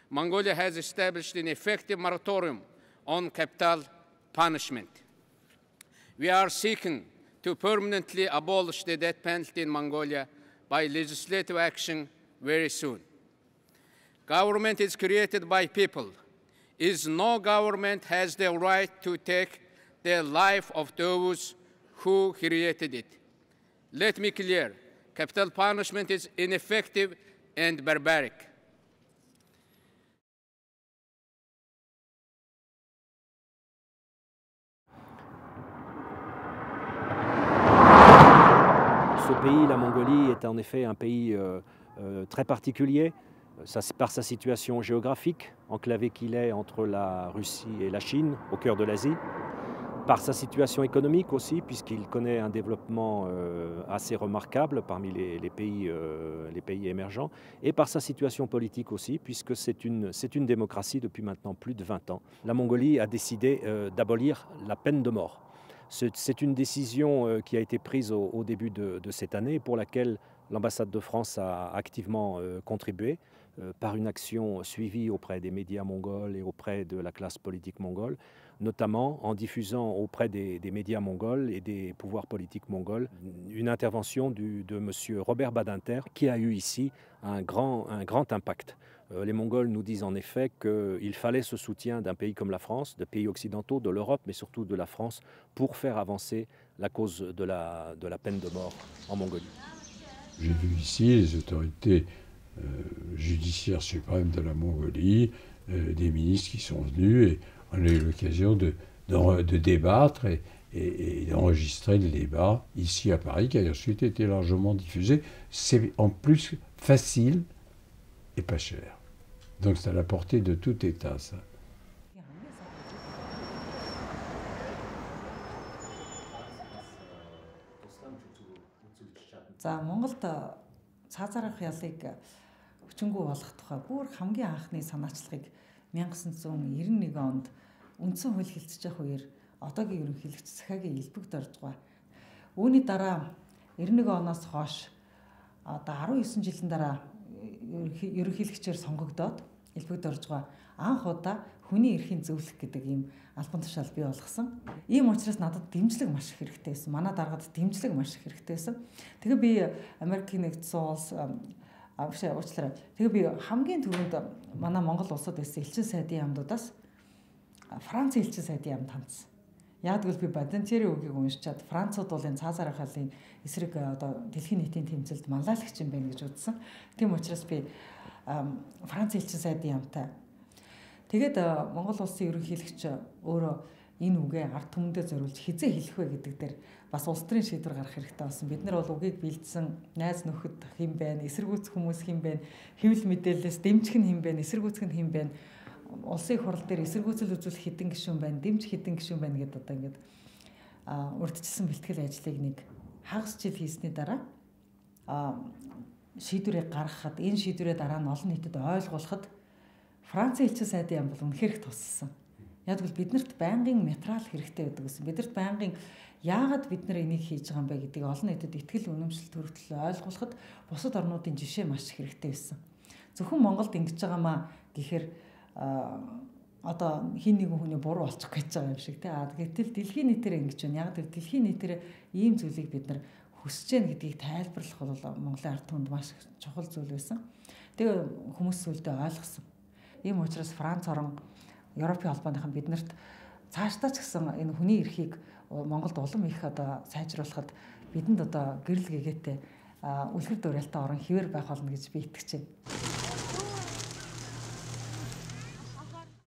Mongolia has established an effective moratorium on capital punishment. We are seeking to permanently abolish the death penalty in Mongolia by legislative action very soon. Government is created by people. No government has the right to take the life of those who created it. Let me be clear, capital punishment is ineffective and barbaric. Ce pays, la Mongolie, est en effet un pays très particulier par sa situation géographique, enclavé qu'il est entre la Russie et la Chine, au cœur de l'Asie, par sa situation économique aussi, puisqu'il connaît un développement assez remarquable parmi les pays émergents, et par sa situation politique aussi, puisque c'est une démocratie depuis maintenant plus de 20 ans. La Mongolie a décidé d'abolir la peine de mort. C'est une décision qui a été prise au début de cette année, pour laquelle l'ambassade de France a activement contribué par une action suivie auprès des médias mongols et auprès de la classe politique mongole, notamment en diffusant auprès des médias mongols et des pouvoirs politiques mongols une intervention de M. Robert Badinter, qui a eu ici un grand impact. Les Mongols nous disent en effet qu'il fallait ce soutien d'un pays comme la France, de pays occidentaux, de l'Europe, mais surtout de la France, pour faire avancer la cause de la peine de mort en Mongolie. J'ai vu ici les autorités judiciaires suprêmes de la Mongolie, des ministres qui sont venus, et on a eu l'occasion de débattre et d'enregistrer le débat ici à Paris, qui a ensuite été largement diffusé. C'est en plus facile et pas cher. Donc c'est à la portée de tout État, ça. За Монголд цаазаарах ялыг хүчингү болгох тухай бүр хамгийн анхны санаачлагыг 1991 онд үндсэн хууль хэлцэж явах үеэр одоогийн ерөнхийлөгч Сахагийн элбэг доржгаа. Үүний дараа 91 оноос хойш одоо 19 жилийн дараа ерөнхийлөгчээр сонгогдоод элбэг доржгаа анх удаа хүний эрхийн зөвлөх гэдэг ийм албан тушаал бий болгосон. Ийм учраас надад дэмжлэг маш их хэрэгтэй байсан. Манай даргад дэмжлэг маш их хэрэгтэй байсан. Тэгээ би Америкийн нэгдсэн улс уучлаарай. Тэгээ би хамгийн түрүүнд манай Монгол улсад байсан элчин сайдын яамдуудаас Францын элчин сайдын яамд хандсан. Яг гэвэл би Бадинтерийн үгийг уншичаад Францууд бол энэ цаазаарах халын эсрэг одоо дэлхийн нийтийн тэмцэлд манлайлагч юм байна гэж үзсэн. Тийм учраас би Францын элчин сайдын яамтай. Тэгээд Монгол улсын ерөнхийлөгч өөрөө энэ үгээ ард түмэндээ зориулж хизээ хэлэх вэ гэдэг дээр бас улс төрийн шийдвэр гаргах хэрэгтэй болсон. Бид нар бол үгийг бэлдсэн найз нөхөд хэм байна, эсэргүүцэх хүмүүс хэм байна, хэвлэл мэдээлэлээс дэмжих нь хэм байна, эсэргүүцэх нь хэм байна. Улсын хурал дээр эсэргүүцэл үзүүлэх хэдэн гишүүн байна, дэмжих хэдэн гишүүн байна гэдээ одоо ингээд урьдчилсан бэлтгэл ажлыг нэг хагас жил хийсний дараа шийдвэрийг гаргахад энэ шийдвэрээ дараа нь олон нийтэд ойлгуулахад Францын элчин сайдын яам бол үнэхээр их туссан. Яг л биднэрт байнгын материал хэрэгтэй байдаг гэсэн. Биднэрт байнгын яагаад бид нар энийг хийж байгаа юм бэ гэдгийг олон нийтэд итгэл үнэмшил төрөлтөл ойлгуулахад бусад орнуудын жишээ маш их хэрэгтэй байсан. Зөвхөн Монголд ингэж байгаамаа гэхээр одоо хин нэгэн хүний буруу болчих гэж байгаа юм шиг тий. Гэтэл дэлхийн нийтээр ингэж байна. Яг тэр дэлхийн нийтээр ийм зүйлийг бид нар хүсэж байна гэдгийг тайлбарлах бол Монголын ард түмэнд маш чухал зүйл байсан. Тэгээ хүмүүс сүлдээ ойлгосон. Ийм учраас Франц орон Европын холбооныхан биднэрт цаашдаа ч гэсэн энэ хүний эрхийг Монголд улам их одоо сайжруулахад бидэнд одоо гэрэл гэгээтэй үлгэр дуурайлтаа орон хэвээр байх болно гэж би итгэж байна.